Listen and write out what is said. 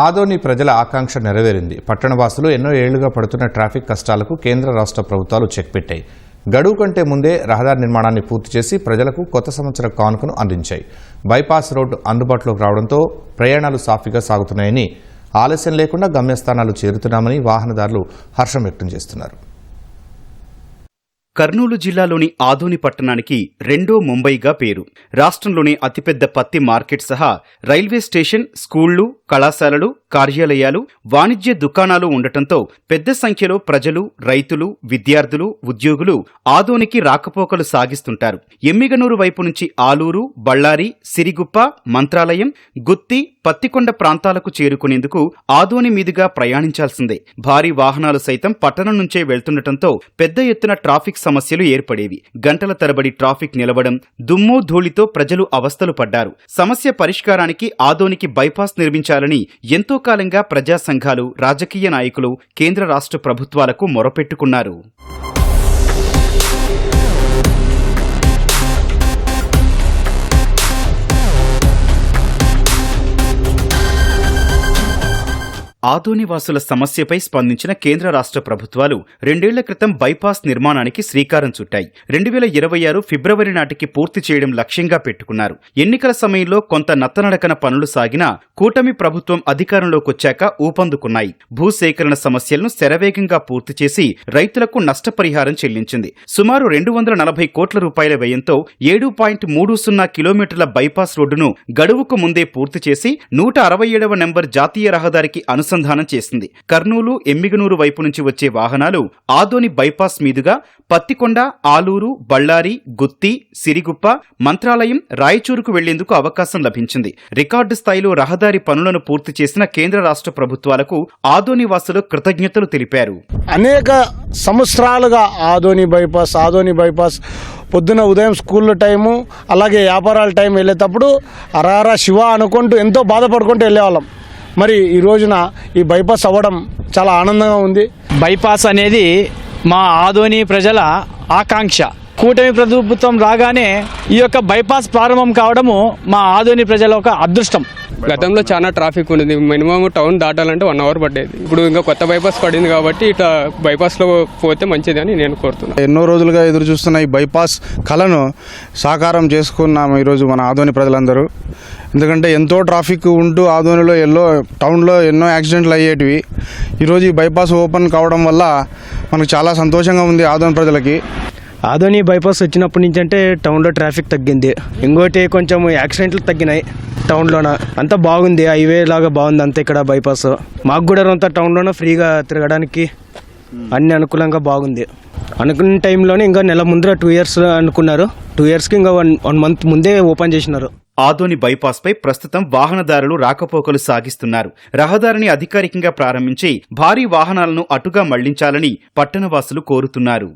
ఆదోని ప్రజల ఆకాంక్ష నెరవేరింది. పట్టణవాసులు ఎన్నో ఏళ్లుగా పడుతున్న ట్రాఫిక్ కష్టాలకు కేంద్ర రాష్ట్ర ప్రభుత్వాలు చెక్ పెట్టాయి. గడువు కంటే ముందే రహదారి నిర్మాణాన్ని పూర్తి చేసి ప్రజలకు కొత్త సంవత్సర కానుకను అందించాయి. బైపాస్ రోడ్డు అందుబాటులోకి రావడంతో ప్రయాణాలు సాఫీగా సాగుతున్నాయని, ఆలస్యం లేకుండా గమ్యస్థానాలు చేరుతున్నామని వాహనదారులు హర్షం వ్యక్తం చేస్తున్నారు. కర్నూలు జిల్లాలోని ఆదోని పట్టణానికి రెండో ముంబైగా పేరు. రాష్ట్రంలోని అతిపెద్ద పత్తి మార్కెట్ సహా రైల్వే స్టేషన్, స్కూళ్లు, కళాశాలలు, కార్యాలయాలు, వాణిజ్య దుకాణాలు ఉండటంతో పెద్ద సంఖ్యలో ప్రజలు, రైతులు, విద్యార్థులు, ఉద్యోగులు ఆదోనికి రాకపోకలు సాగిస్తుంటారు. ఎమ్మిగనూరు వైపు నుంచి ఆలూరు, బళ్ళారి, సిరిగుప్ప, మంత్రాలయం, గుత్తి, పత్తికొండ ప్రాంతాలకు చేరుకునేందుకు ఆదోని మీదుగా ప్రయాణించాల్సిందే. భారీ వాహనాలు సైతం పట్టణం నుంచే వెళ్తుండటంతో పెద్ద ఎత్తున ట్రాఫిక్ సమస్యలు ఏర్పడేవి. గంటల తరబడి ట్రాఫిక్ నిలవడం, దుమ్ము ధూళితో ప్రజలు అవస్థలు పడ్డారు. సమస్య పరిష్కారానికి ఆదోనికి బైపాస్ నిర్మించాలని ఎంతో కాలంగా ప్రజా సంఘాలు, రాజకీయ నాయకులు కేంద్ర రాష్ట్ర ప్రభుత్వాలకు మొరపెట్టుకున్నారు. ఆదోని వాసుల సమస్యపై స్పందించిన కేంద్ర రాష్ట్ర ప్రభుత్వాలు 2 ఏళ్ల క్రితం బైపాస్ నిర్మాణానికి శ్రీకారం చుట్టాయి. 2026 ఫిబ్రవరి నాటికి పూర్తి చేయడం లక్ష్యంగా పెట్టుకున్నారు. ఎన్నికల సమయంలో కొంత నత్తనడకన పనులు సాగినా కూటమి ప్రభుత్వం అధికారంలోకొచ్చాక ఊపందుకున్నాయి. భూసేకరణ సమస్యలను శరవేగంగా పూర్తి చేసి రైతులకు నష్టపరిహారం చెల్లించింది. సుమారు 240 కోట్ల రూపాయల వ్యయంతో 7.30 కిలోమీటర్ల బైపాస్ రోడ్డును గడువుకు ముందే పూర్తి చేసి 167వ నెంబర్ జాతీయ రహదారికి అనుసంధానం చేసింది. కర్నూలు, ఎమ్మిగనూరు వైపు నుంచి వచ్చే వాహనాలు ఆదోని బైపాస్ మీదుగా పత్తికొండ, ఆలూరు, బళ్ళారి, గుత్తి, సిరిగుప్ప, మంత్రాలయం, రాయచూరుకు వెళ్లేందుకు అవకాశం లభించింది. రికార్డు స్థాయిలో రహదారి పనులను పూర్తి చేసిన కేంద్ర రాష్ట్ర ప్రభుత్వాలకు ఆదోని వాసులు కృతజ్ఞతలు తెలిపారు. అనేక సంవత్సరాలుగా ఆదోని బైపాస్ పొద్దున ఉదయం స్కూల్లో టైము, అలాగే వ్యాపారాల టైం వెళ్ళేటప్పుడు అరారా శివ అనుకుంటూ ఎంతో బాధపడుకుంటూ వెళ్ళేవాళ్ళం. మరి ఈ రోజున ఈ బైపాస్ అవ్వడం చాలా ఆనందంగా ఉంది. బైపాస్ అనేది మా ఆదోని ప్రజల ఆకాంక్ష. కూటమి ప్రభుత్వం రాగానే ఈ యొక్క బైపాస్ ప్రారంభం కావడము మా ఆదోని ప్రజల ఒక అదృష్టం. గతంలో చాలా ట్రాఫిక్ ఉండేది. మినిమం టౌన్ దాటాలంటే 1 అవర్ పట్టేది. ఇప్పుడు ఇంకా కొత్త బైపాస్ పడింది కాబట్టి ఇట్లా బైపాస్లో పోతే మంచిది అని నేను కోరుతున్నాను. ఎన్నో రోజులుగా ఎదురు చూస్తున్న ఈ బైపాస్ కళను సాకారం చేసుకున్నాము ఈరోజు మన ఆదోని ప్రజలందరూ. ఎందుకంటే ఎంతో ట్రాఫిక్ ఉంటూ ఆదోనిలో టౌన్లో ఎన్నో యాక్సిడెంట్లు అయ్యేటివి. ఈరోజు ఈ బైపాస్ ఓపెన్ కావడం వల్ల మనకు చాలా సంతోషంగా ఉంది ఆదోని ప్రజలకి. ఆదోని బైపాస్ వచ్చినప్పటి నుంచి అంటే టౌన్లో ట్రాఫిక్ తగ్గింది. ఇంకోటి కొంచెం యాక్సిడెంట్లు తగ్గినాయి టౌన్లోన. అంతా బాగుంది, హైవే లాగా బాగుంది అంతా ఇక్కడ బైపాస్. మాకు కూడా అంతా టౌన్లోనే ఫ్రీగా తిరగడానికి అన్ని అనుకూలంగా బాగుంది. అనుకున్న టైంలోనే ఇంకా నెల ముందర 2 years అనుకున్నారు. 2 yearsకి ఇంకా 1 month ముందే ఓపెన్ చేసినారు. ఆదోని బైపాస్ పై ప్రస్తుతం వాహనదారులు రాకపోకలు సాగిస్తున్నారు. రహదారిని అధికారికంగా ప్రారంభించి భారీ వాహనాలను అటుగా మళ్లించాలని పట్టణవాసులు కోరుతున్నారు.